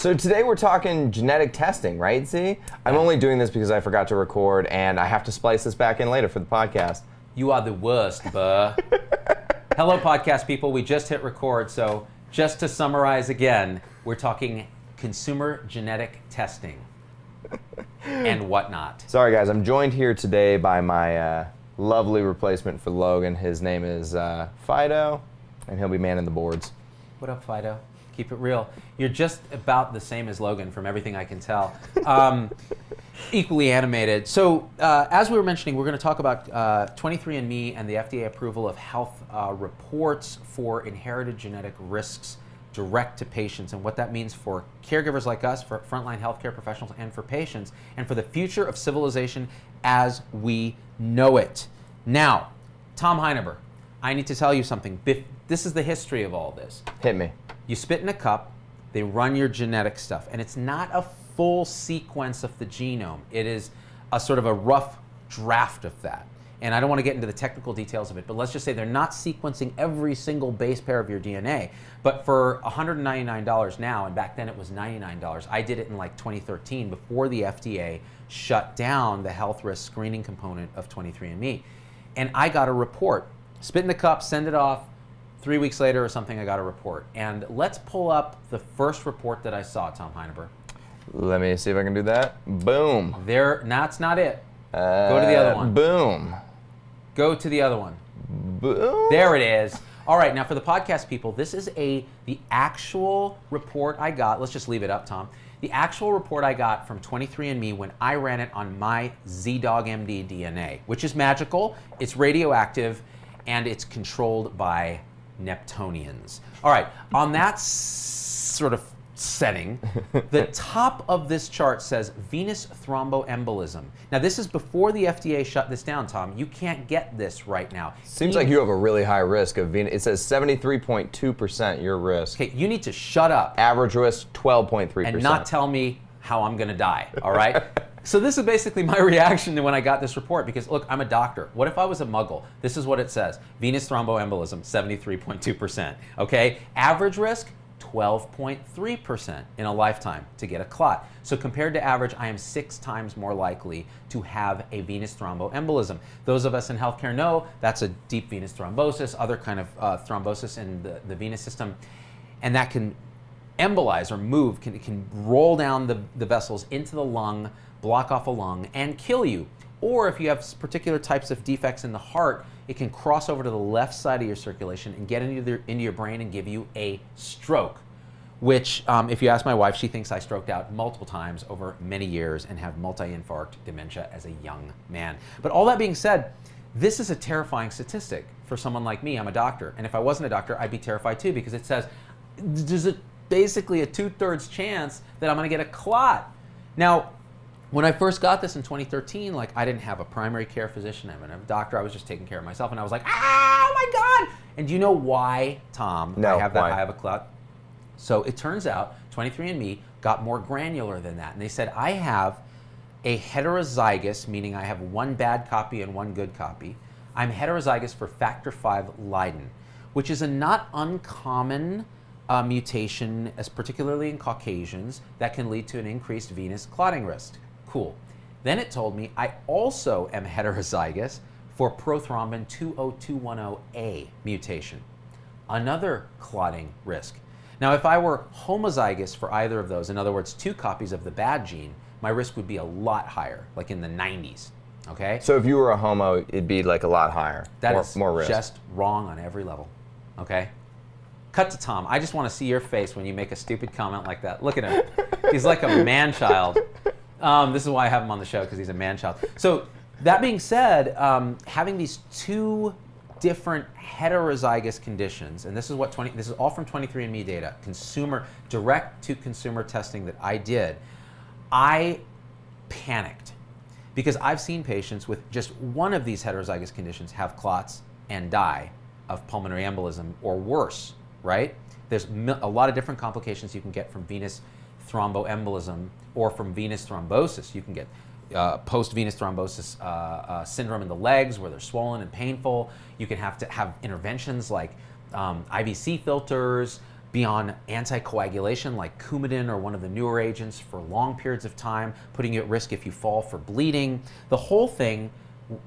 So today we're talking genetic testing, right, Z? I'm only doing this because I forgot to record and I have to splice this back in later for the podcast. You are the worst, buh. Hello, podcast people. We just hit record, so just to summarize again, we're talking consumer genetic testing and whatnot. Sorry, guys. I'm joined here today by my lovely replacement for Logan. His name is Fido, and he'll be manning the boards. What up, Fido? Keep it real. You're just about the same as Logan from everything I can tell. Equally animated. So as we were mentioning, we're going to talk about 23andMe and the FDA approval of health reports for inherited genetic risks direct to patients and what that means for caregivers like us, for frontline healthcare professionals, and for patients, and for the future of civilization as we know it. Now, Tom Heineber, I need to tell you something. This is the history of all this. Hit me. You spit in a cup, they run your genetic stuff, and it's not a full sequence of the genome. It is a sort of a rough draft of that. And I don't want to get into the technical details of it, but let's just say they're not sequencing every single base pair of your DNA. But for $199 now, and back then it was $99, I did it in like 2013 before the FDA shut down the health risk screening component of 23andMe. And I got a report. Spit in the cup, send it off. 3 weeks later or something, I got a report. And let's pull up the first report that I saw, Tom Heineber. Let me see if I can do that. Boom. That's not it. Go to the other one. Boom. Go to the other one. Boom. There it is. All right, now for the podcast people, this is the actual report I got. Let's just leave it up, Tom. The actual report I got from 23andMe when I ran it on my ZDoggMD DNA, which is magical, it's radioactive, and it's controlled by Neptunians. All right, on that sort of setting, the top of this chart says venous thromboembolism. Now, this is before the FDA shut this down, Tom. You can't get this right now. Seems like you have a really high risk of venous. It says 73.2% your risk. Okay, you need to shut up. Average risk, 12.3%. And not tell me how I'm gonna die, all right? So this is basically my reaction to when I got this report, because look, I'm a doctor. What if I was a muggle? This is what it says. Venous thromboembolism, 73.2%, okay? Average risk, 12.3% in a lifetime to get a clot. So compared to average, I am 6 times more likely to have a venous thromboembolism. Those of us in healthcare know that's a deep venous thrombosis, other kind of thrombosis in the venous system, and that can embolize or move, can roll down the vessels into the lung, block off a lung, and kill you. Or if you have particular types of defects in the heart, it can cross over to the left side of your circulation and get into your brain and give you a stroke, which, if you ask my wife, she thinks I stroked out multiple times over many years and have multi-infarct dementia as a young man. But all that being said, this is a terrifying statistic for someone like me. I'm a doctor, and if I wasn't a doctor, I'd be terrified too, because it says there's basically a 2/3 chance that I'm gonna get a clot. Now, when I first got this in 2013, like, I didn't have a primary care physician, I didn't have a doctor, I was just taking care of myself, and I was like, oh my God! And do you know why, Tom, No, I have why? I have a clot? So it turns out 23andMe got more granular than that, and they said I have a heterozygous, meaning I have one bad copy and one good copy. I'm heterozygous for factor V Leiden, which is a not uncommon mutation, as particularly in Caucasians, that can lead to an increased venous clotting risk. Cool. Then it told me I also am heterozygous for prothrombin 20210A mutation, another clotting risk. Now, if I were homozygous for either of those, in other words, 2 copies of the bad gene, my risk would be a lot higher, like in the 90s, okay? So if you were a homo, it'd be like a lot higher. That is more risk. just wrong on every level, okay? Cut to Tom. I just want to see your face when you make a stupid comment like that. Look at him. He's like a man-child. This is why I have him on the show, because he's a man-child. So that being said, having these 2 different heterozygous conditions, and this is all from 23andMe data, direct-to-consumer testing that I did, I panicked, because I've seen patients with just one of these heterozygous conditions have clots and die of pulmonary embolism or worse, right? There's a lot of different complications you can get from venous thromboembolism or from venous thrombosis. You can get post-venous thrombosis syndrome in the legs where they're swollen and painful. You can have to have interventions like IVC filters, be on anticoagulation like Coumadin or one of the newer agents for long periods of time, putting you at risk if you fall for bleeding. The whole thing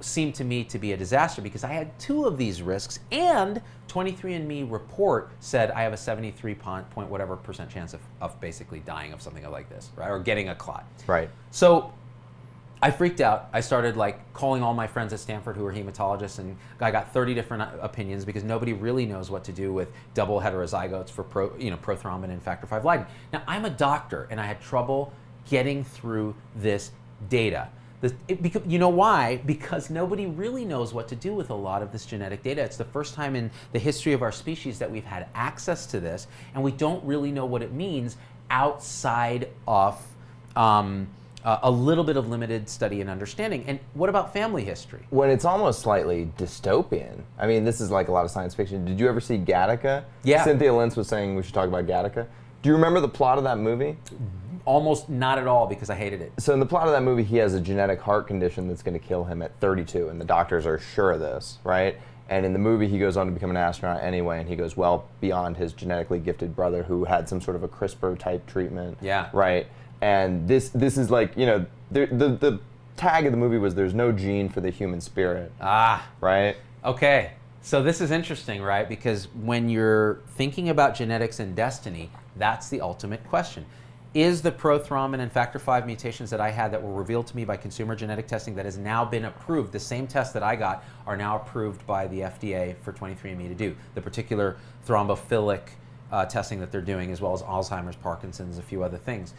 seemed to me to be a disaster because I had 2 of these risks, and 23andMe report said I have a 73 point whatever % chance of basically dying of something like this, right? Or getting a clot. Right. So I freaked out. I started like calling all my friends at Stanford who are hematologists, and I got 30 different opinions because nobody really knows what to do with double heterozygotes for prothrombin and factor V Leiden. Now, I'm a doctor, and I had trouble getting through this data. You know why? Because nobody really knows what to do with a lot of this genetic data. It's the first time in the history of our species that we've had access to this, and we don't really know what it means outside of a little bit of limited study and understanding. And what about family history? When it's almost slightly dystopian. I mean, this is like a lot of science fiction. Did you ever see Gattaca? Yeah. Cynthia Lentz was saying we should talk about Gattaca. Do you remember the plot of that movie? Almost not at all, because I hated it. So in the plot of that movie, he has a genetic heart condition that's going to kill him at 32, and the doctors are sure of this, right? And in the movie, he goes on to become an astronaut anyway, and he goes well beyond his genetically gifted brother who had some sort of a CRISPR-type treatment. Yeah. Right? And this is like, you know, the tag of the movie was there's no gene for the human spirit. Ah. Right? Okay. So this is interesting, right? Because when you're thinking about genetics and destiny, that's the ultimate question. Is the prothrombin and factor V mutations that I had that were revealed to me by consumer genetic testing that has now been approved, the same tests that I got are now approved by the FDA for 23andMe to do, the particular thrombophilic testing that they're doing, as well as Alzheimer's, Parkinson's, a few other things.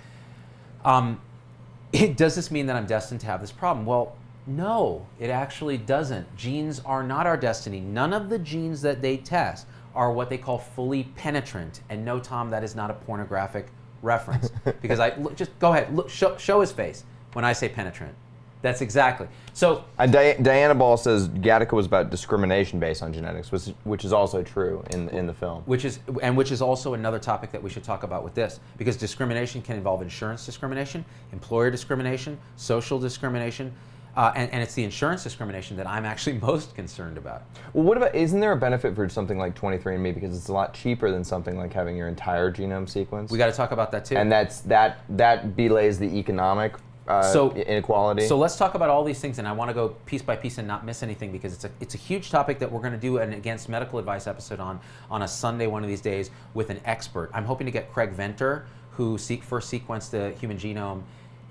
Does this mean that I'm destined to have this problem? Well, no, it actually doesn't. Genes are not our destiny. None of the genes that they test are what they call fully penetrant. And no, Tom, that is not a pornographic reference. Because just go ahead, show his face when I say penetrant. That's exactly. So Diana Ball says Gattaca was about discrimination based on genetics, which is also true in the film. Which is also another topic that we should talk about with this, because discrimination can involve insurance discrimination, employer discrimination, social discrimination, and it's the insurance discrimination that I'm actually most concerned about. Well, what about, isn't there a benefit for something like 23andMe because it's a lot cheaper than something like having your entire genome sequenced? We got to talk about that too. And that belays the economic inequality. So let's talk about all these things, and I want to go piece by piece and not miss anything, because it's a huge topic that we're going to do an Against Medical Advice episode on a Sunday one of these days with an expert. I'm hoping to get Craig Venter, who first sequenced the human genome.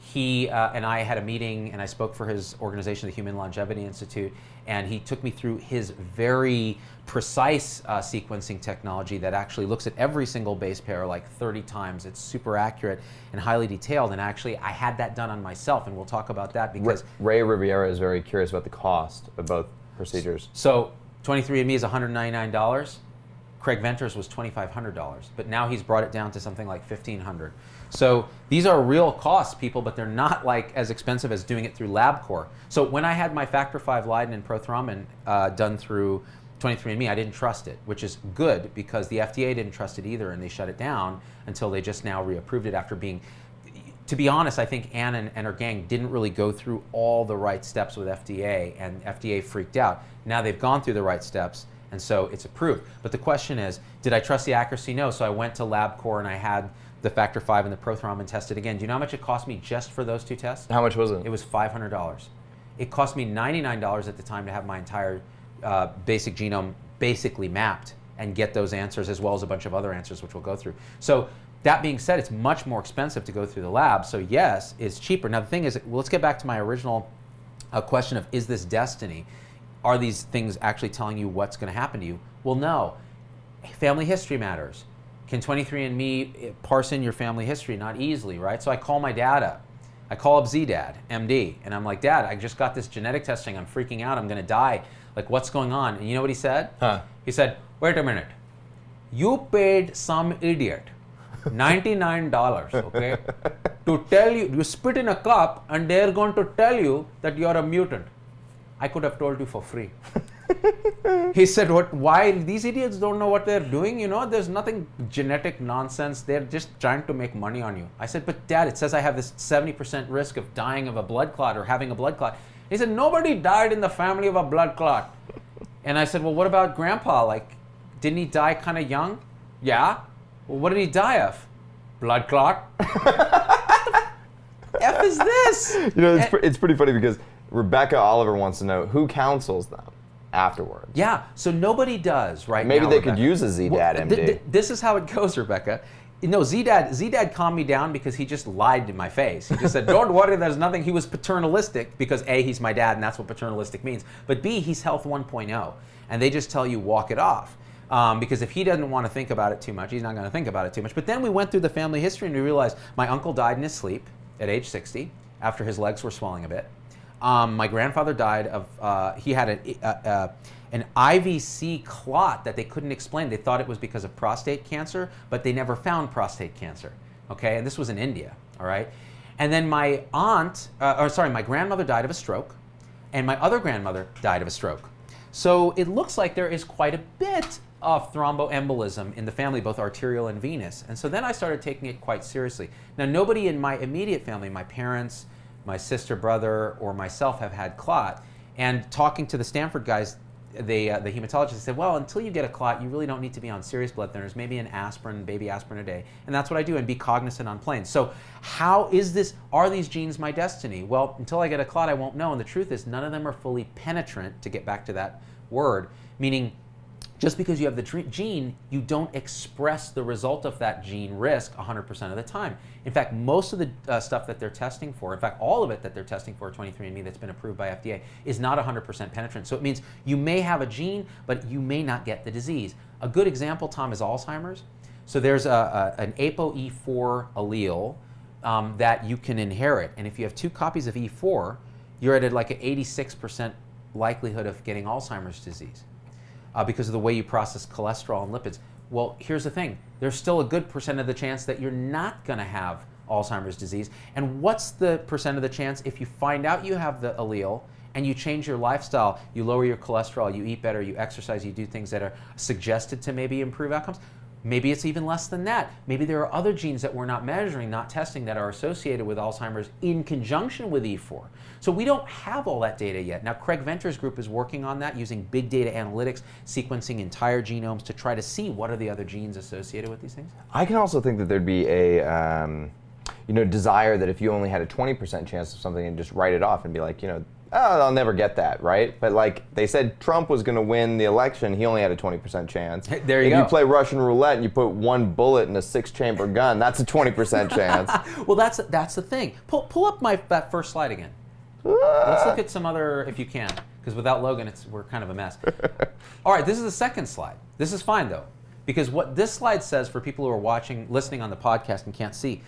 He and I had a meeting, and I spoke for his organization, the Human Longevity Institute, and he took me through his very precise sequencing technology that actually looks at every single base pair like 30 times. It's super accurate and highly detailed, and actually I had that done on myself, and we'll talk about that because Ray Riviera is very curious about the cost of both procedures. So 23andMe is $199. Craig Venter's was $2,500, but now he's brought it down to something like $1,500. So these are real costs, people, but they're not like as expensive as doing it through LabCorp. So when I had my factor V Leiden and prothrombin done through 23andMe, I didn't trust it, which is good because the FDA didn't trust it either, and they shut it down until they just now reapproved it after being. To be honest, I think Ann and her gang didn't really go through all the right steps with FDA, and FDA freaked out. Now they've gone through the right steps, and so it's approved. But the question is, did I trust the accuracy? No. So I went to LabCorp and I had the factor V and the prothrombin tested again. Do you know how much it cost me just for those two tests? How much was it? It was $500. It cost me $99 at the time to have my entire basic genome basically mapped and get those answers, as well as a bunch of other answers, which we'll go through. So that being said, it's much more expensive to go through the lab. So yes, it's cheaper. Now the thing is, well, let's get back to my original question of, is this destiny? Are these things actually telling you what's going to happen to you? Well, no. Family history matters. Can 23andMe parse in your family history? Not easily, right? So I call my dad up. I call up Z-Dad, MD, and I'm like, Dad, I just got this genetic testing. I'm freaking out. I'm going to die. Like, what's going on? And you know what he said? He said, wait a minute. You paid some idiot $99, okay, to tell you, you spit in a cup and they're going to tell you that you're a mutant. I could have told you for free. He said, what? Why? These idiots don't know what they're doing, you know? There's nothing genetic nonsense. They're just trying to make money on you. I said, but Dad, it says I have this 70% risk of dying of a blood clot or having a blood clot. He said, nobody died in the family of a blood clot. And I said, well, what about Grandpa? Like, didn't he die kind of young? Yeah. Well, what did he die of? Blood clot? F is this? You know, it's pretty funny because Rebecca Oliver wants to know who counsels them afterwards. Yeah, so nobody does right Maybe now. they Rebecca. could use a Z-Dad MD. This is how it goes, Rebecca. No, Z-Dad calmed me down because he just lied to my face. He just said, don't worry, there's nothing. He was paternalistic because A, he's my dad, and that's what paternalistic means. But B, he's Health 1.0, and they just tell you walk it off. Because if he doesn't want to think about it too much, he's not going to think about it too much. But then we went through the family history and we realized my uncle died in his sleep at age 60 after his legs were swelling a bit. My grandfather died of, he had an IVC clot that they couldn't explain. They thought it was because of prostate cancer, but they never found prostate cancer, okay? And this was in India, all right? And then my my grandmother died of a stroke, and my other grandmother died of a stroke. So it looks like there is quite a bit of thromboembolism in the family, both arterial and venous. And so then I started taking it quite seriously. Now, nobody in my immediate family, my parents, my sister, brother, or myself have had clot. And talking to the Stanford guys, the hematologist said, well, until you get a clot, you really don't need to be on serious blood thinners, maybe an aspirin, baby aspirin a day. And that's what I do, and be cognizant on planes. So how is this, are these genes my destiny? Well, until I get a clot, I won't know. And the truth is, none of them are fully penetrant, to get back to that word, meaning just because you have the gene, you don't express the result of that gene risk 100% of the time. In fact, most of the stuff that they're testing for, in fact, all of it that they're testing for 23andMe that's been approved by FDA is not 100% penetrant. So it means you may have a gene, but you may not get the disease. A good example, Tom, is Alzheimer's. So there's an ApoE4 allele that you can inherit. And if you have 2 copies of E4, you're at like an 86% likelihood of getting Alzheimer's disease. Because of the way you process cholesterol and lipids. Well, here's the thing. There's still a good percent of the chance that you're not going to have Alzheimer's disease. And what's the percent of the chance if you find out you have the allele and you change your lifestyle, you lower your cholesterol, you eat better, you exercise, you do things that are suggested to maybe improve outcomes? Maybe it's even less than that. Maybe there are other genes that we're not measuring, not testing, that are associated with Alzheimer's in conjunction with E4. So we don't have all that data yet. Now, Craig Venter's group is working on that using big data analytics, sequencing entire genomes to try to see what are the other genes associated with these things. I can also think that there'd be a desire that if you only had a 20% chance of something and just write it off and be like, oh, I'll never get that, right? But like they said, Trump was going to win the election. He only had a 20% chance. There you go. If you play Russian roulette and you put 1 bullet in a 6-chamber gun, that's a 20% chance. Well, that's the thing. Pull up that first slide again. Let's look at some other, if you can, because without Logan, we're kind of a mess. All right, this is the second slide. This is fine though, because what this slide says for people who are listening on the podcast and can't see,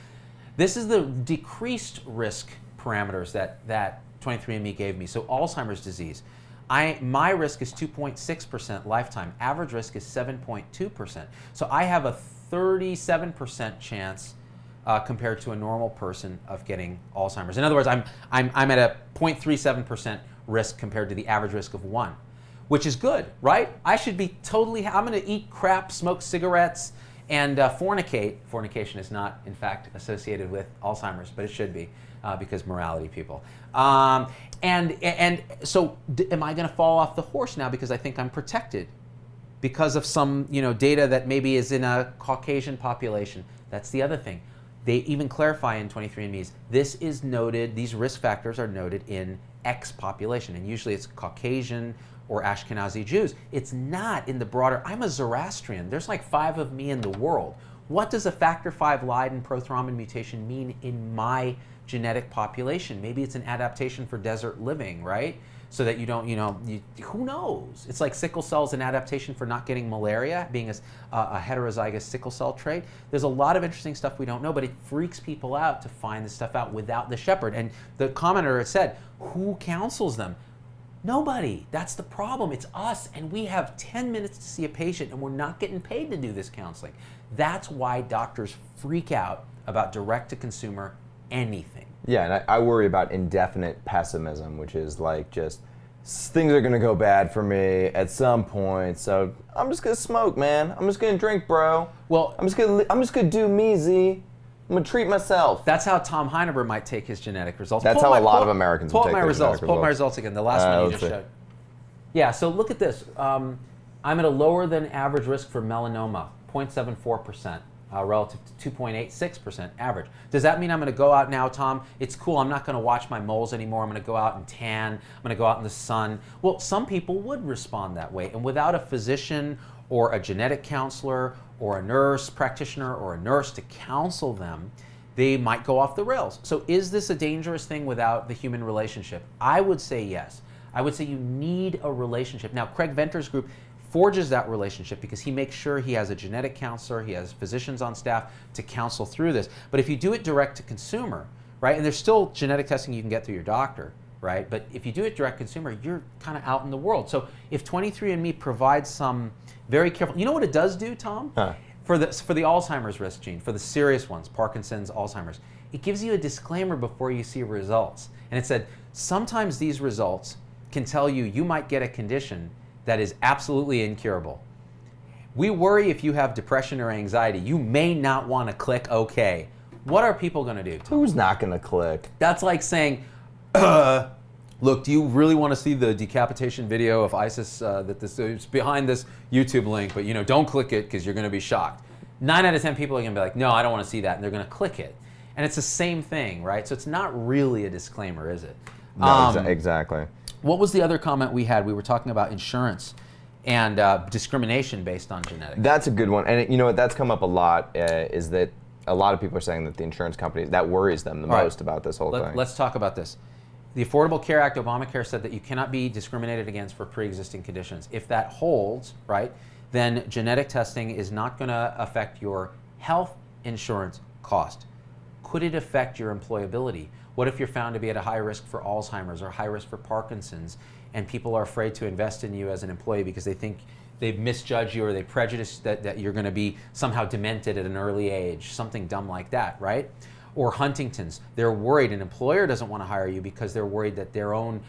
this is the decreased risk parameters that 23andMe gave me. So Alzheimer's disease, my risk is 2.6% lifetime. Average risk is 7.2%. So I have a 37% chance compared to a normal person of getting Alzheimer's. In other words, I'm at a 0.37% risk compared to the average risk of 1, which is good, right? I should be totally, I'm gonna eat crap, smoke cigarettes, and fornicate. Fornication is not, in fact, associated with Alzheimer's, but it should be because morality, people. And so am I gonna fall off the horse now because I think I'm protected? Because of some data that maybe is in a Caucasian population? That's the other thing. They even clarify in 23andMe's, this is noted, these risk factors are noted in X population, and usually it's Caucasian or Ashkenazi Jews. It's not in the broader, I'm a Zoroastrian, there's like 5 of me in the world. What does a factor V Leiden prothrombin mutation mean in my genetic population? Maybe it's an adaptation for desert living, right? So that you don't, who knows? It's like sickle cell is an adaptation for not getting malaria, being a heterozygous sickle cell trait. There's a lot of interesting stuff we don't know, but it freaks people out to find this stuff out without the shepherd. And the commenter said, who counsels them? Nobody. That's the problem. It's us, and we have 10 minutes to see a patient, and we're not getting paid to do this counseling. That's why doctors freak out about direct-to-consumer anything. Yeah, and I worry about indefinite pessimism, which is like just things are gonna go bad for me at some point. So I'm just gonna smoke, man. I'm just gonna drink, bro. Well, I'm just gonna do me, Z. I'm gonna treat myself. That's how Tom Heineber might take his genetic results. That's how a lot of Americans would take their results. genetic Pull up my results. results again. The last one you just showed. Yeah. So look at this. I'm at a lower than average risk for melanoma, 0.74%. relative to 2.86% average. Does that mean I'm going to go out now, Tom? It's cool. I'm not going to watch my moles anymore. I'm going to go out and tan. I'm going to go out in the sun. Well, some people would respond that way. And without a physician or a genetic counselor or a nurse practitioner or a nurse to counsel them, they might go off the rails. So is this a dangerous thing without the human relationship? I would say yes. I would say you need a relationship. Now, Craig Venter's group forges that relationship because he makes sure he has a genetic counselor, he has physicians on staff to counsel through this. But if you do it direct to consumer, right, and there's still genetic testing you can get through your doctor, right, but if you do it direct consumer, you're kind of out in the world. So if 23andMe provides some very careful, you know what it does do, Tom? Huh. For the Alzheimer's risk gene, for the serious ones, Parkinson's, Alzheimer's, it gives you a disclaimer before you see results. And it said, sometimes these results can tell you you might get a condition that is absolutely incurable. We worry if you have depression or anxiety, you may not want to click OK. What are people going to do, Tom? Who's not going to click? That's like saying, look, do you really want to see the decapitation video of ISIS that this is behind this YouTube link, but don't click it because you're going to be shocked. 9 out of 10 people are going to be like, no, I don't want to see that, and they're going to click it. And it's the same thing, right? So it's not really a disclaimer, is it? No, exactly. What was the other comment we had? We were talking about insurance and discrimination based on genetics. That's a good one. And you know what, that's come up a lot, is that a lot of people are saying that the insurance companies, that worries them the most about this whole thing. Let's talk about this. The Affordable Care Act, Obamacare, said that you cannot be discriminated against for pre-existing conditions. If that holds, right, then genetic testing is not going to affect your health insurance cost. Could it affect your employability? What if you're found to be at a high risk for Alzheimer's or high risk for Parkinson's, and people are afraid to invest in you as an employee because they think they've misjudged you or they prejudice that you're going to be somehow demented at an early age, something dumb like that, right? Or Huntington's, they're worried, an employer doesn't want to hire you because they're worried that their own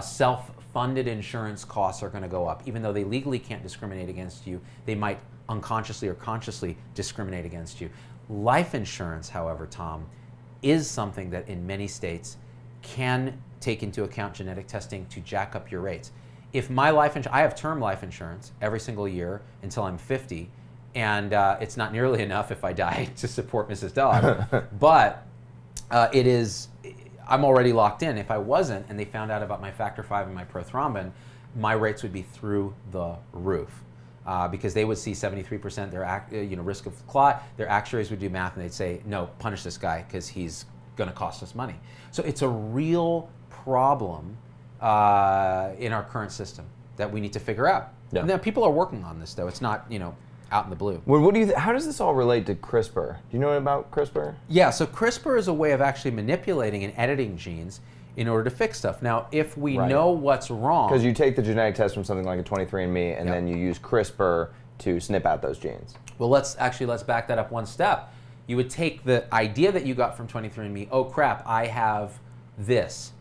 self-funded insurance costs are going to go up. Even though they legally can't discriminate against you, they might unconsciously or consciously discriminate against you. Life insurance, however, Tom, is something that in many states can take into account genetic testing to jack up your rates. If my life insurance, I have term life insurance every single year until I'm 50, and it's not nearly enough if I die to support Mrs. Dog, but it is, I'm already locked in. If I wasn't, and they found out about my factor V and my prothrombin, my rates would be through the roof. Because they would see 73% their risk of clot, their actuaries would do math and they'd say, no, punish this guy because he's going to cost us money. So it's a real problem in our current system that we need to figure out. Yeah. Now, people are working on this, though. It's not, out in the blue. Well, what do you? How does this all relate to CRISPR? Do you know about CRISPR? Yeah, so CRISPR is a way of actually manipulating and editing genes in order to fix stuff. Now, if we know what's wrong... Because you take the genetic test from something like a 23andMe, and then you use CRISPR to snip out those genes. Well, let's back that up one step. You would take the idea that you got from 23andMe, oh crap, I have this.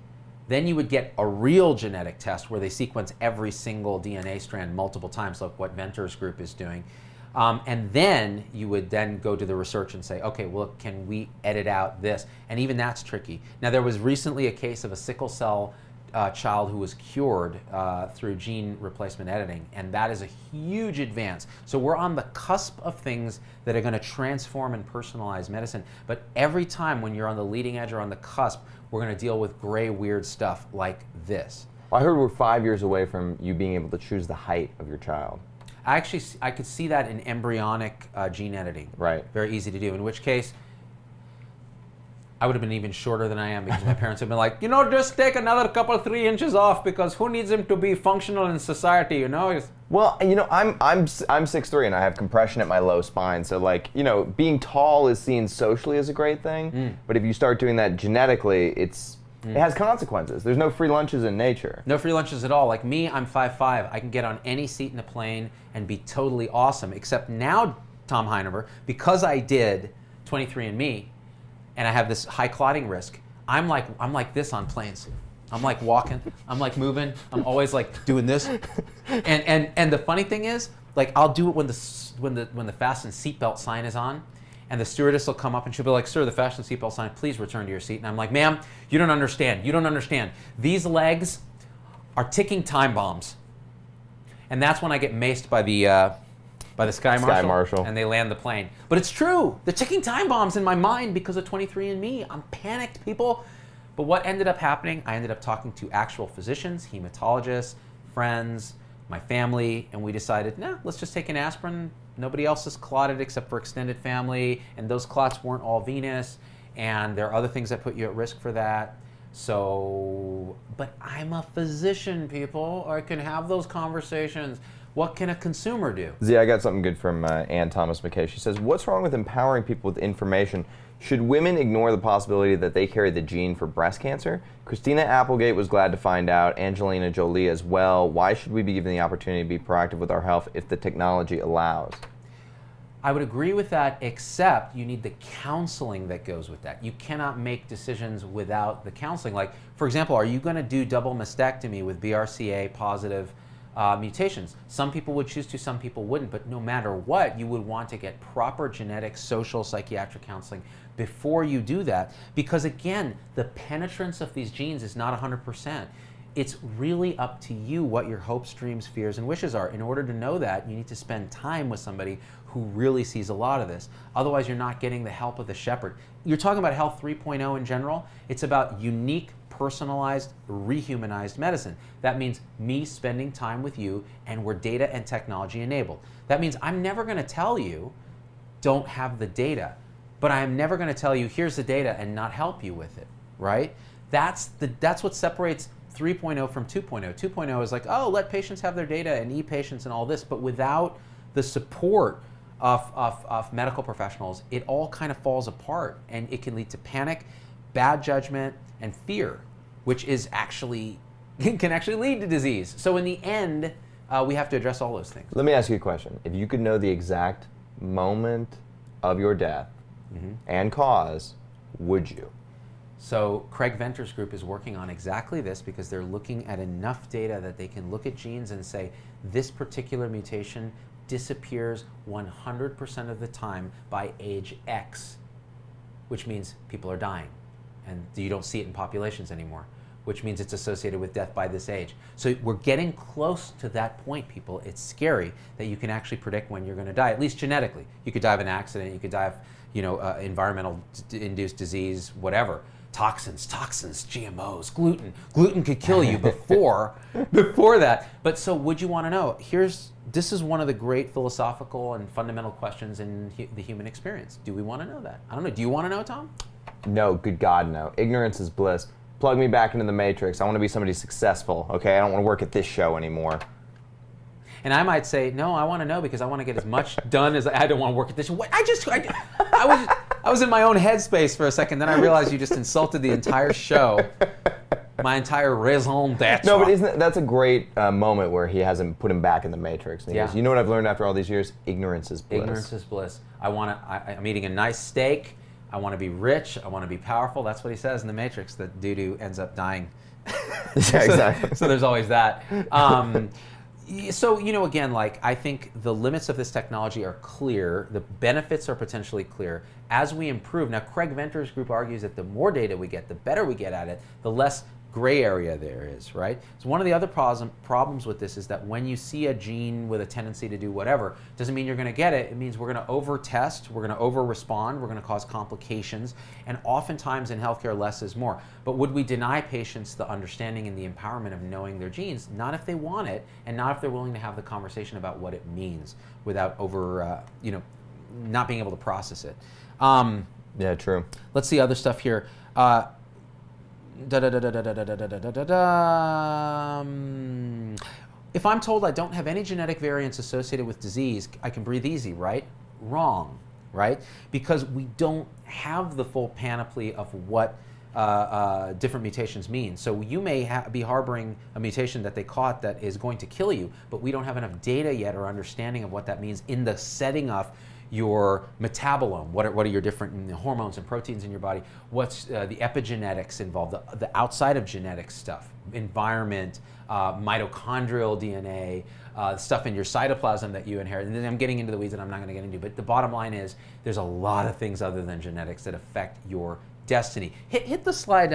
Then you would get a real genetic test where they sequence every single DNA strand multiple times, like what Venter's group is doing. And then you would then go to the research and say, okay, well, can we edit out this? And even that's tricky. Now, there was recently a case of a sickle cell child who was cured through gene replacement editing, and that is a huge advance. So we're on the cusp of things that are going to transform and personalize medicine. But every time when you're on the leading edge or on the cusp, we're going to deal with gray, weird stuff like this. Well, I heard we're 5 years away from you being able to choose the height of your child. I could see that in embryonic gene editing. Right. Very easy to do, in which case I would have been even shorter than I am because my parents have been like, just take another 3 inches off because who needs him to be functional in society, Well, I'm 6'3" and I have compression at my low spine, so being tall is seen socially as a great thing, but if you start doing that genetically, it has consequences. There's no free lunches in nature. No free lunches at all. Like me, I'm 5'5". I can get on any seat in a plane and be totally awesome, except now, Tom Heinever, because I did 23andMe, and I have this high clotting risk, I'm like this on planes. I'm like walking, I'm like moving, I'm always like doing this. And the funny thing is, I'll do it when the fasten seatbelt sign is on, and the stewardess will come up and she'll be like, sir, the fasten seatbelt sign, please return to your seat. And I'm like, ma'am, you don't understand. These legs are ticking time bombs. And that's when I get maced by the by the Sky Marshal, and they land the plane. But it's true. The ticking time bomb's in my mind because of 23andMe. I'm panicked, people. But what ended up happening, I ended up talking to actual physicians, hematologists, friends, my family, and we decided, let's just take an aspirin. Nobody else is clotted except for extended family, and those clots weren't all venous, and there are other things that put you at risk for that. So, but I'm a physician, people. I can have those conversations. What can a consumer do? Z, I got something good from Ann Thomas McKay. She says, what's wrong with empowering people with information? Should women ignore the possibility that they carry the gene for breast cancer? Christina Applegate was glad to find out, Angelina Jolie as well. Why should we be given the opportunity to be proactive with our health if the technology allows? I would agree with that, except you need the counseling that goes with that. You cannot make decisions without the counseling. Like, for example, are you going to do double mastectomy with BRCA positive mutations? Some people would choose to, some people wouldn't, but no matter what, you would want to get proper genetic, social, psychiatric counseling before you do that, because again, the penetrance of these genes is not 100%. It's really up to you what your hopes, dreams, fears, and wishes are. In order to know that, you need to spend time with somebody who really sees a lot of this. Otherwise, you're not getting the help of the shepherd. You're talking about Health 3.0 in general. It's about unique, personalized, rehumanized medicine. That means me spending time with you, and we're data and technology enabled. That means I'm never going to tell you, don't have the data, but I am never going to tell you, here's the data, and not help you with it, right? That's what separates 3.0 from 2.0. 2.0 is like, oh, let patients have their data and e-patients and all this, but without the support of medical professionals, it all kind of falls apart, and it can lead to panic, bad judgment, and fear, which is actually can actually lead to disease. So in the end, we have to address all those things. Let me ask you a question. If you could know the exact moment of your death and cause, would you? So Craig Venter's group is working on exactly this, because they're looking at enough data that they can look at genes and say, this particular mutation disappears 100% of the time by age X, which means people are dying. And you don't see it in populations anymore, which means it's associated with death by this age. So we're getting close to that point, people. It's scary that you can actually predict when you're going to die, at least genetically. You could die of an accident, you could die of environmental-induced disease, whatever. Toxins, GMOs, gluten. Gluten could kill you before that. But so would you want to know? This is one of the great philosophical and fundamental questions in the human experience. Do we want to know that? I don't know. Do you want to know, Tom? No, good God, no. Ignorance is bliss. Plug me back into the Matrix. I want to be somebody successful, okay? I don't want to work at this show anymore. And I might say, no, I want to know because I want to get as much done as I don't want to work at this show. What? I was in my own headspace for a second, then I realized you just insulted the entire show. My entire raison d'etre. No, but that's a great moment where he hasn't put him back in the Matrix. And he goes, you know what I've learned after all these years? Ignorance is bliss. Ignorance is bliss. I'm eating a nice steak. I want to be rich. I want to be powerful. That's what he says in the Matrix, that doo-doo ends up dying. Yeah, exactly. So there's always that. So, again, I think the limits of this technology are clear. The benefits are potentially clear. As we improve, now Craig Venter's group argues that the more data we get, the better we get at it, the less gray area there is, right? So one of the other problems with this is that when you see a gene with a tendency to do whatever, doesn't mean you're going to get it. It means we're going to over-test, we're going to over-respond, we're going to cause complications, and oftentimes in healthcare, less is more. But would we deny patients the understanding and the empowerment of knowing their genes? Not if they want it, and not if they're willing to have the conversation about what it means without not being able to process it. Yeah, true. Let's see other stuff here. If I'm told I don't have any genetic variants associated with disease, I can breathe easy, right? Wrong, right? Because we don't have the full panoply of what different mutations mean. So you may be harboring a mutation that they caught that is going to kill you, but we don't have enough data yet or understanding of what that means in the setting of your metabolome. What are your different hormones and proteins in your body? What's the epigenetics involved, the outside of genetic stuff, environment, mitochondrial DNA, stuff in your cytoplasm that you inherit. And then I'm getting into the weeds that I'm not going to get into, but the bottom line is there's a lot of things other than genetics that affect your destiny. Hit the slide,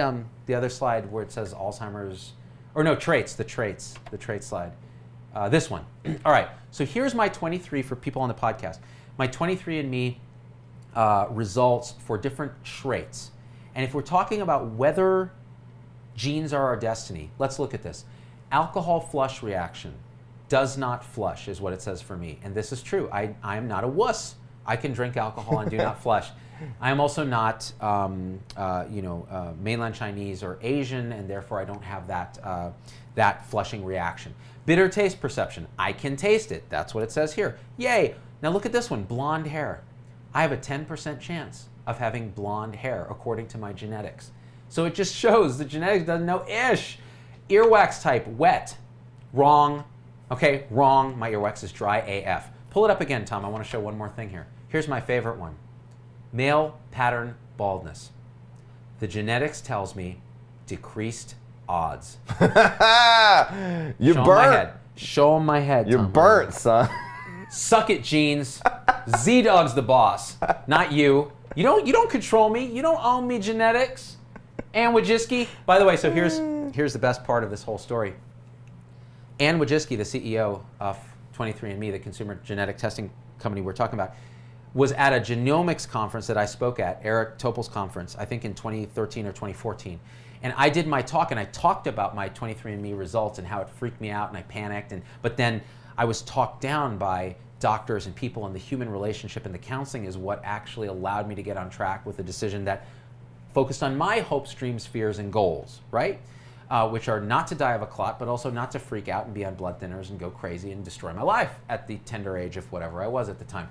the other slide where it says Alzheimer's, or no, traits, the traits slide. This one. All right. So here's my 23 for people on the podcast. My 23andMe results for different traits. And if we're talking about whether genes are our destiny, let's look at this. Alcohol flush reaction does not flush is what it says for me. And this is true. I am not a wuss. I can drink alcohol and do not flush. I am also not, mainland Chinese or Asian, and therefore I don't have that flushing reaction. Bitter taste perception. I can taste it. That's what it says here. Yay. Now look at this one, blonde hair. I have a 10% chance of having blonde hair according to my genetics. So it just shows the genetics doesn't know ish. Earwax type, wet. Wrong. Okay, wrong. My earwax is dry AF. Pull it up again, Tom. I want to show one more thing here. Here's my favorite one. Male pattern baldness. The genetics tells me decreased odds. You're Show 'em burnt. my head. Show 'em my head. You're Tom. burnt, son. Suck it, genes. Z-Dog's the boss, not you. You don't control me. You don't own me, genetics. Ann Wojcicki. By the way, so here's the best part of this whole story. Ann Wojcicki, the CEO of 23andMe, the consumer genetic testing company we're talking about, was at a genomics conference that I spoke at, Eric Topol's conference, I think in 2013 or 2014. And I did my talk, and I talked about my 23andMe results and how it freaked me out, and I panicked. But then I was talked down by doctors and people, and the human relationship and the counseling is what actually allowed me to get on track with a decision that focused on my hopes, dreams, fears, and goals, right? Which are not to die of a clot, but also not to freak out and be on blood thinners and go crazy and destroy my life at the tender age of whatever I was at the time.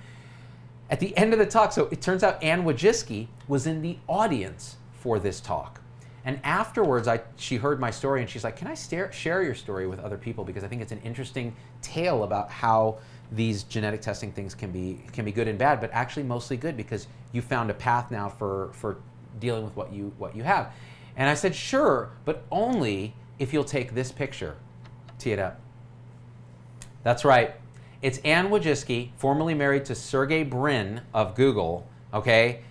At the end of the talk, so it turns out Ann Wojcicki was in the audience for this talk. And afterwards, she heard my story, and she's like, can I share your story with other people? Because I think it's an interesting tale about how these genetic testing things can be good and bad, but actually mostly good because you found a path now for dealing with what you have. And I said, sure, but only if you'll take this picture. Tee it up. That's right. It's Ann Wojcicki, formerly married to Sergey Brin of Google, okay?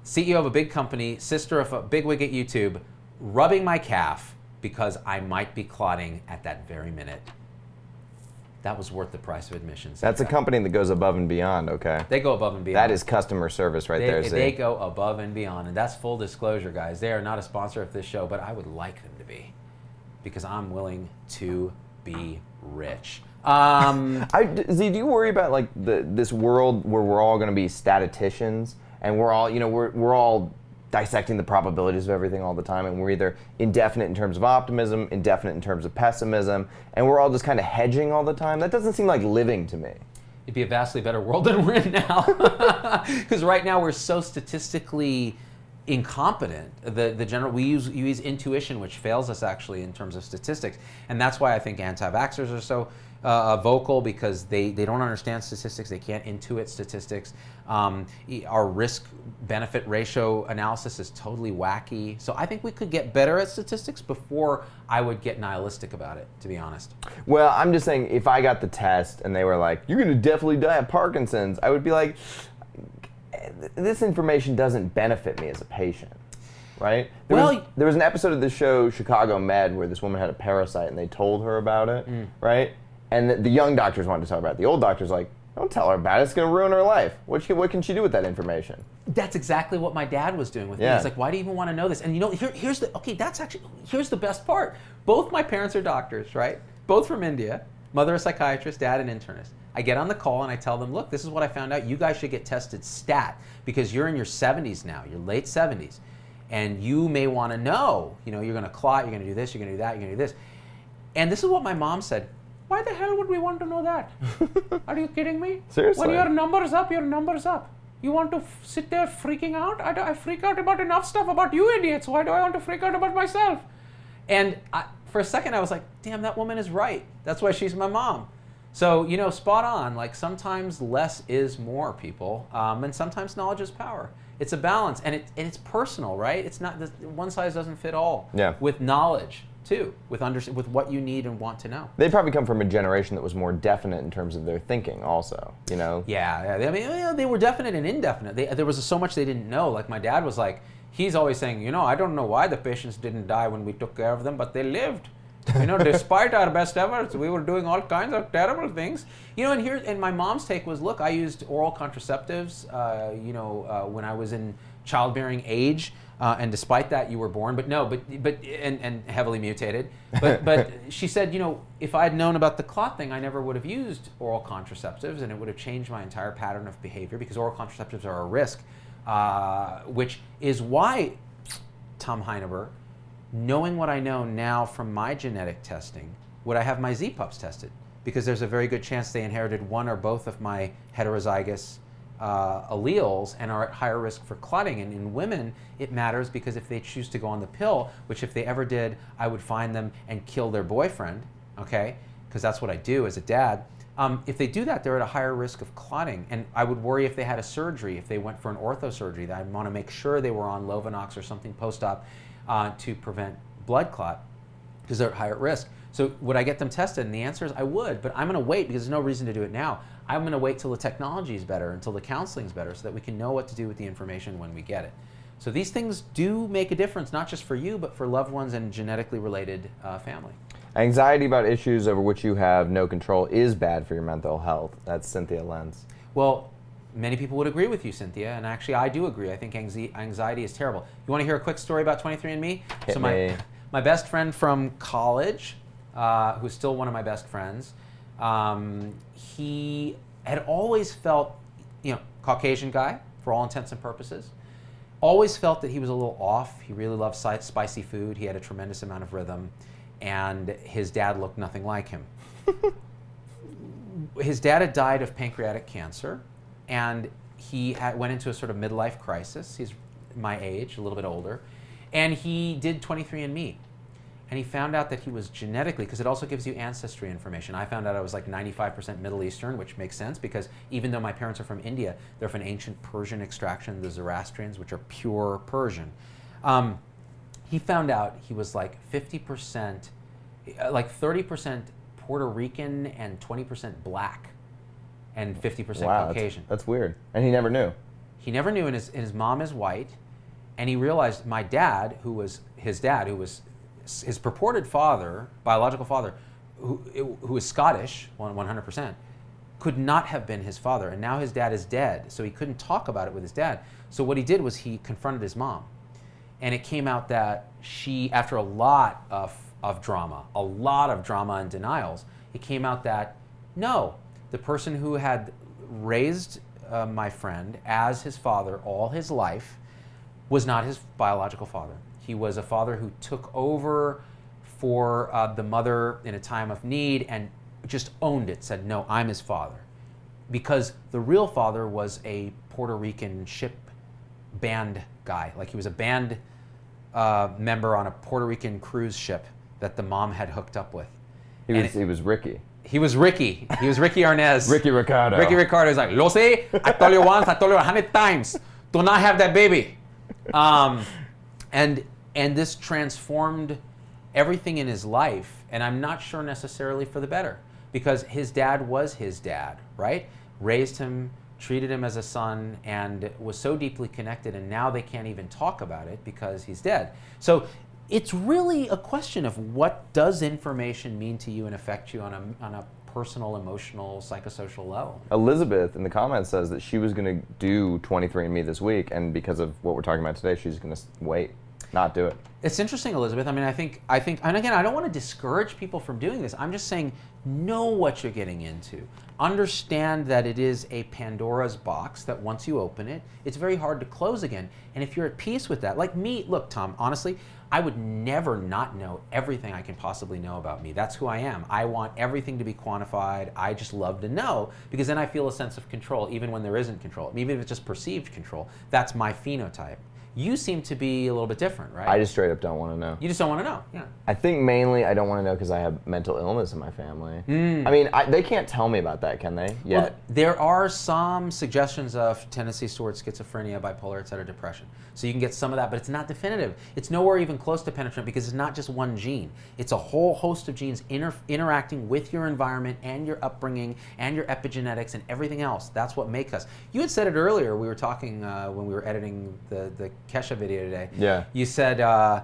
CEO of a big company, sister of a bigwig at YouTube, rubbing my calf because I might be clotting at that very minute. That was worth the price of admission. That's a company that goes above and beyond, okay? They go above and beyond. That is customer service right there, Z. They go above and beyond, and that's full disclosure, guys. They are not a sponsor of this show, but I would like them to be because I'm willing to be rich. Z, do you worry about like this world where we're all going to be statisticians and we're all, we're all dissecting the probabilities of everything all the time, and we're either indefinite in terms of optimism, indefinite in terms of pessimism, and we're all just kind of hedging all the time? That doesn't seem like living to me. It'd be a vastly better world than we're in now, because right now we're so statistically incompetent. We use intuition, which fails us actually in terms of statistics, and that's why I think anti-vaxxers are so vocal, because they don't understand statistics. They can't intuit statistics. Our risk-benefit ratio analysis is totally wacky. So I think we could get better at statistics before I would get nihilistic about it, to be honest. Well, I'm just saying, if I got the test and they were like, you're going to definitely die of Parkinson's, I would be like, this information doesn't benefit me as a patient, right? There was an episode of the show Chicago Med where this woman had a parasite and they told her about it, right? And the young doctors wanted to talk about it. The old doctors like, don't tell her about it. It's going to ruin her life. What can she do with that information? That's exactly what my dad was doing with me. He's like, why do you even want to know this? And here's the best part. Both my parents are doctors, right? Both from India. Mother a psychiatrist, dad an internist. I get on the call and I tell them, look, this is what I found out. You guys should get tested stat because you're in your 70s now, your late 70s. And you may want to know, you're going to clot, you're going to do this, you're going to do that, you're going to do this. And this is what my mom said. Why the hell would we want to know that? Are you kidding me? Seriously? When your number's up, your number's up. You want to sit there freaking out? I freak out about enough stuff about you idiots. Why do I want to freak out about myself? And for a second, I was like, damn, that woman is right. That's why she's my mom. So, spot on. Like, sometimes less is more, people. And sometimes knowledge is power. It's a balance. And it's personal, right? It's not, one size doesn't fit all. Yeah. With knowledge, too. With what you need and want to know. They probably come from a generation that was more definite in terms of their thinking also, Yeah. I mean, they were definite and indefinite. There was so much they didn't know. Like, my dad was like, he's always saying, I don't know why the patients didn't die when we took care of them, but they lived. Despite our best efforts, we were doing all kinds of terrible things. And my mom's take was, look, I used oral contraceptives, when I was in childbearing age, and despite that, you were born. But and heavily mutated. But she said, if I had known about the clot thing, I never would have used oral contraceptives, and it would have changed my entire pattern of behavior, because oral contraceptives are a risk, which is why, Tom Heineberg, knowing what I know now from my genetic testing, would I have my Z-pups tested? Because there's a very good chance they inherited one or both of my heterozygous alleles and are at higher risk for clotting. And in women, it matters because if they choose to go on the pill, which if they ever did, I would find them and kill their boyfriend, okay? Because that's what I do as a dad. If they do that, they're at a higher risk of clotting. And I would worry if they had a surgery, if they went for an ortho surgery, that I'd want to make sure they were on Lovenox or something post-op to prevent blood clot, because they're at higher risk. So would I get them tested? And the answer is I would, but I'm going to wait because there's no reason to do it now. I'm going to wait till the technology is better, until the counseling is better, so that we can know what to do with the information when we get it. So these things do make a difference, not just for you, but for loved ones and genetically related family. Anxiety about issues over which you have no control is bad for your mental health. That's Cynthia Lenz. Well, many people would agree with you, Cynthia, and actually I do agree. I think anxiety is terrible. You want to hear a quick story about 23andMe? Hit my me. My best friend from college, who's still one of my best friends, he had always felt, Caucasian guy for all intents and purposes, always felt that he was a little off. He really loved spicy food. He had a tremendous amount of rhythm, and his dad looked nothing like him. His dad had died of pancreatic cancer, and he went into a sort of midlife crisis. He's my age, a little bit older, and he did 23andMe. And he found out that he was genetically, because it also gives you ancestry information. I found out I was like 95% Middle Eastern, which makes sense because even though my parents are from India, they're from ancient Persian extraction, the Zoroastrians, which are pure Persian. He found out he was like 50%, like 30% Puerto Rican and 20% black and 50% Wow, Caucasian. That's weird. And he never knew. He never knew, and his mom is white. And he realized my dad, who was his dad, who was his purported father, biological father, who is Scottish, 100%, could not have been his father. And now his dad is dead, so he couldn't talk about it with his dad. So what he did was he confronted his mom. And it came out that she, after a lot of drama and denials, it came out that no, the person who had raised my friend as his father all his life was not his biological father. He was a father who took over for the mother in a time of need and just owned it, said, no, I'm his father. Because the real father was a Puerto Rican ship band guy. Like he was a band member on a Puerto Rican cruise ship that the mom had hooked up with. He was Ricky. He was Ricky. He was Ricky Arnaz. Ricky Ricardo. Ricky Ricardo is like, lo sé, I told you once, I told you 100 times, do not have that baby. And this transformed everything in his life, and I'm not sure necessarily for the better, because his dad was his dad, right? Raised him, treated him as a son, and was so deeply connected, and now they can't even talk about it because he's dead. So it's really a question of what does information mean to you and affect you on a personal, emotional, psychosocial level. Elizabeth in the comments says that she was going to do 23andMe this week, and because of what we're talking about today, she's going to wait, not do it. It's interesting, Elizabeth. I mean, I think, and again, I don't want to discourage people from doing this. I'm just saying, know what you're getting into. Understand that it is a Pandora's box that once you open it, it's very hard to close again. And if you're at peace with that, like me, look, Tom, honestly, I would never not know everything I can possibly know about me. That's who I am. I want everything to be quantified. I just love to know, because then I feel a sense of control, even when there isn't control. Even if it's just perceived control. That's my phenotype. You seem to be a little bit different, right? I just straight up don't want to know. You just don't want to know, yeah. I think mainly I don't want to know because I have mental illness in my family. I mean, they can't tell me about that, can they? Yet. Well, there are some suggestions of tendencies towards schizophrenia, bipolar, et cetera, depression. So you can get some of that, but it's not definitive. It's nowhere even close to penetrant because it's not just one gene. It's a whole host of genes interacting with your environment and your upbringing and your epigenetics and everything else. That's what makes us. You had said it earlier. We were talking when we were editing the Kesha video today. Yeah. You said,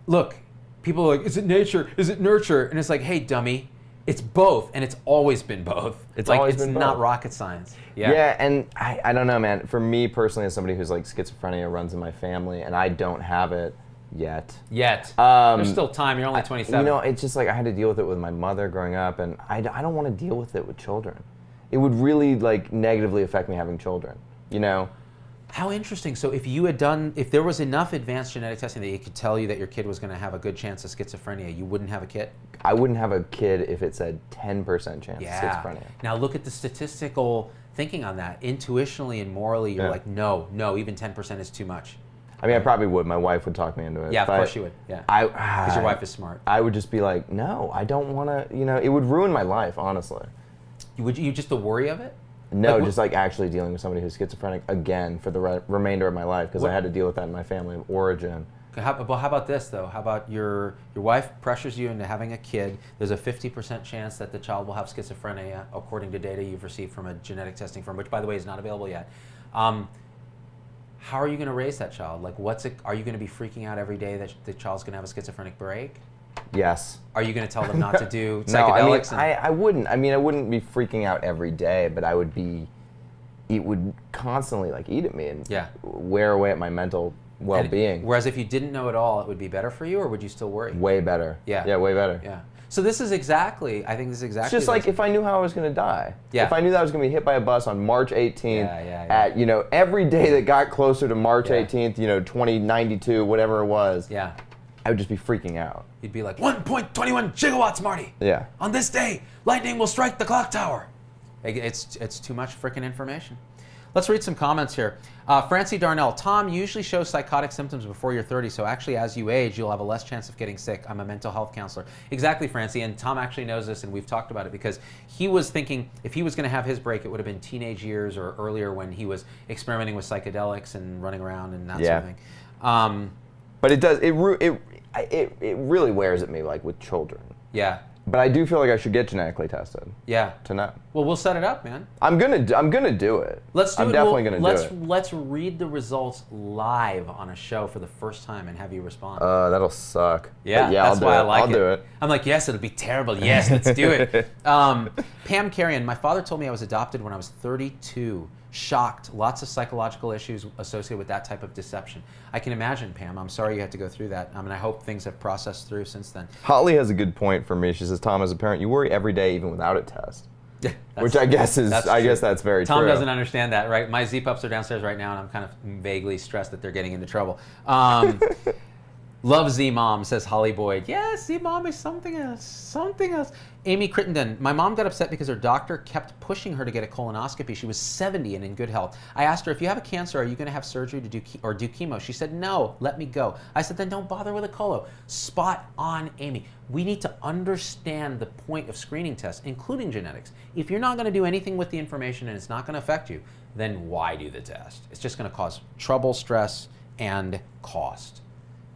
look, people are like, is it nature? Is it nurture? And it's like, hey, dummy, it's both, and it's always been both. It's like, always it's been not both. rocket science. Yeah, and I don't know, man. For me personally, as somebody who's like schizophrenia runs in my family, and I don't have it yet. There's still time. You're only 27. You know, it's just like I had to deal with it with my mother growing up, and I don't want to deal with it with children. It would really like negatively affect me having children. You know. How interesting. So if there was enough advanced genetic testing that it could tell you that your kid was going to have a good chance of schizophrenia, you wouldn't have a kid? I wouldn't have a kid if it said 10% chance of schizophrenia. Now look at the statistical thinking on that. Intuitionally and morally, you're like, no, even 10% is too much. I mean, I probably would. My wife would talk me into it. Yeah, of course you would. Yeah. Because your wife is smart. I would just be like, no, I don't want to, you know, it would ruin my life, honestly. Would you just the worry of it? No, just like actually dealing with somebody who's schizophrenic again for the remainder of my life, because I had to deal with that in my family of origin. How about this though? How about your wife pressures you into having a kid? There's a 50% chance that the child will have schizophrenia, according to data you've received from a genetic testing firm, which by the way is not available yet. How are you going to raise that child? Like, are you going to be freaking out every day that the child's going to have a schizophrenic break? Yes. Are you going to tell them not to do No, psychedelics? I wouldn't. I mean, I wouldn't be freaking out every day, but it would constantly like eat at me and wear away at my mental well-being. Whereas if you didn't know at all, it would be better for you, or would you still worry? Way better. Yeah, way better. Yeah. So I think this is exactly. It's just like if I knew how I was going to die. Yeah. If I knew that I was going to be hit by a bus on March 18th at, you know, every day that got closer to March 18th, you know, 2092, whatever it was. Yeah. I would just be freaking out. You'd be like, 1.21 gigawatts, Marty. Yeah. On this day, lightning will strike the clock tower. It's too much freaking information. Let's read some comments here. Francie Darnell, Tom usually shows psychotic symptoms before you're 30, so actually as you age, you'll have a less chance of getting sick. I'm a mental health counselor. Exactly, Francie, and Tom actually knows this, and we've talked about it, because he was thinking if he was going to have his break, it would have been teenage years or earlier when he was experimenting with psychedelics and running around and that sort of thing. But it does, it really wears at me, like with children. Yeah. But I do feel like I should get genetically tested. Yeah. To know. Well, we'll set it up, man. I'm gonna do it. Let's do I'm it. definitely gonna do it. Let's read the results live on a show for the first time and have you respond. That'll suck. Yeah, yeah, that's why I like it. I'll do it. I'm like, yes, it'll be terrible. Yes, let's do it. Pam Carrion, my father told me I was adopted when I was 32. Shocked. Lots of psychological issues associated with that type of deception. I can imagine, Pam. I'm sorry you had to go through that. I mean, I hope things have processed through since then. Holly has a good point for me. She says, Tom, as a parent, you worry every day even without a test. Yeah, which I guess is, I guess that's very true. Tom doesn't understand that, right? My Z-Pups are downstairs right now, and I'm kind of vaguely stressed that they're getting into trouble. Love Z-Mom, says Holly Boyd. Yes, Z-Mom is something else, something else. Amy Crittenden, my mom got upset because her doctor kept pushing her to get a colonoscopy. She was 70 and in good health. I asked her, if you have a cancer, are you going to have surgery to do chemo? She said, no, let me go. I said, then don't bother with a colo. Spot on, Amy. We need to understand the point of screening tests, including genetics. If you're not going to do anything with the information and it's not going to affect you, then why do the test? It's just going to cause trouble, stress, and cost.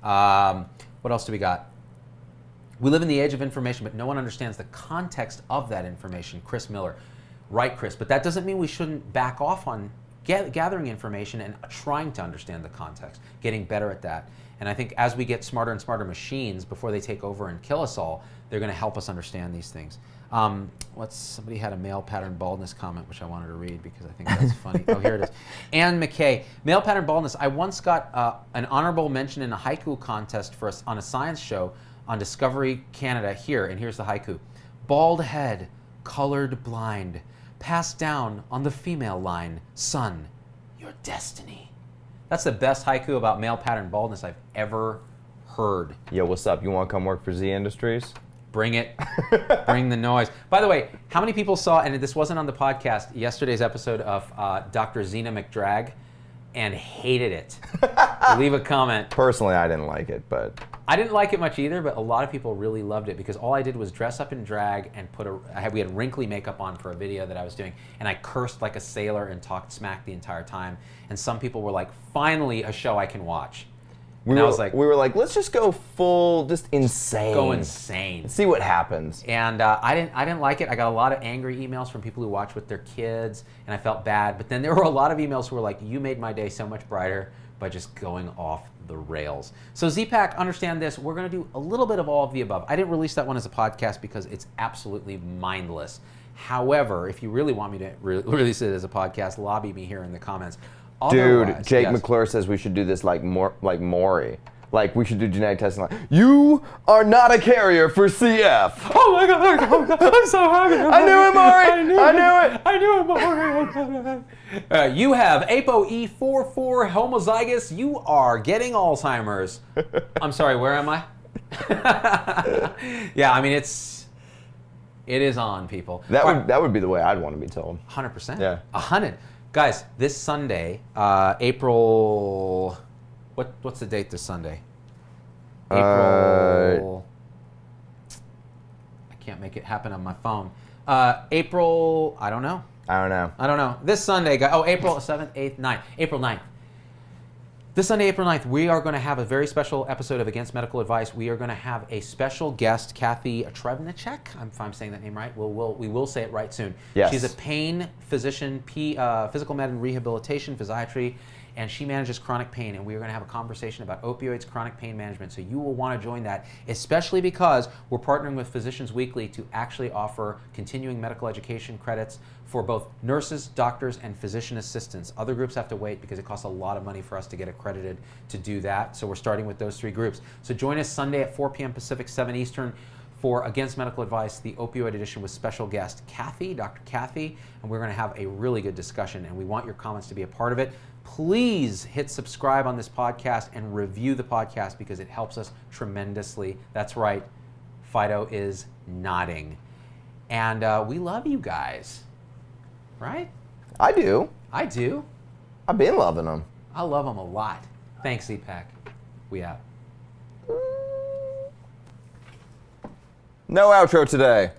What else do we got? We live in the age of information, but no one understands the context of that information. Chris Miller. Right, Chris, but that doesn't mean we shouldn't back off on gathering information and trying to understand the context, getting better at that. And I think as we get smarter and smarter machines before they take over and kill us all, they're going to help us understand these things. Somebody had a male pattern baldness comment, which I wanted to read because I think that's funny. Oh, here it is. Ann McKay, male pattern baldness. I once got an honorable mention in a haiku contest for us on a science show on Discovery Canada here, and here's the haiku. Bald head, colored blind, passed down on the female line, son, your destiny. That's the best haiku about male pattern baldness I've ever heard. Yo, what's up? You want to come work for Z Industries? Bring it. Bring the noise. By the way, how many people saw, and this wasn't on the podcast, yesterday's episode of Dr. Zena McDrag and hated it? Leave a comment. Personally, I didn't like it, but... I didn't like it much either, but a lot of people really loved it because all I did was dress up in drag and we had wrinkly makeup on for a video that I was doing, and I cursed like a sailor and talked smack the entire time. And some people were like, finally a show I can watch. We were like, let's just go full, just insane. Go insane. See what happens. And I didn't like it. I got a lot of angry emails from people who watch with their kids, and I felt bad. But then there were a lot of emails who were like, you made my day so much brighter by just going off the rails. So Z-Pack, understand this. We're going to do a little bit of all of the above. I didn't release that one as a podcast because it's absolutely mindless. However, if you really want me to release it as a podcast, lobby me here in the comments. Dude, Otherwise, Jake yes. McClure says we should do this like Maury. Like we should do genetic testing. Like, you are not a carrier for CF. Oh my God! I'm so happy. I knew it, Maury. I knew it, Maury. You have ApoE44 homozygous. You are getting Alzheimer's. I'm sorry. Where am I? Yeah, I mean it is on, people. That would be the way I'd want to be told. 100%. Yeah. 100. Guys, this Sunday, what's the date this Sunday? April. I can't make it happen on my phone. April, I don't know. I don't know. This Sunday, April 7th, 8th, 9th. April 9th. This Sunday, April 9th, we are going to have a very special episode of Against Medical Advice. We are going to have a special guest, Kathy Trevnicek. If I'm saying that name right. We will say it right soon. Yes. She's a pain physician, physical med and rehabilitation, physiatry, and she manages chronic pain. And we are going to have a conversation about opioids, chronic pain management. So you will want to join that, especially because we're partnering with Physicians Weekly to actually offer continuing medical education credits for both nurses, doctors, and physician assistants. Other groups have to wait because it costs a lot of money for us to get accredited to do that. So we're starting with those 3 groups. So join us Sunday at 4 p.m. Pacific, 7 Eastern for Against Medical Advice, the opioid edition with special guest Kathy, Dr. Kathy, and we're going to have a really good discussion, and we want your comments to be a part of it. Please hit subscribe on this podcast and review the podcast because it helps us tremendously. That's right, Fido is nodding. And we love you guys, right? I do. I do. I've been loving them. I love them a lot. Thanks, Z-Pack. We out. No outro today.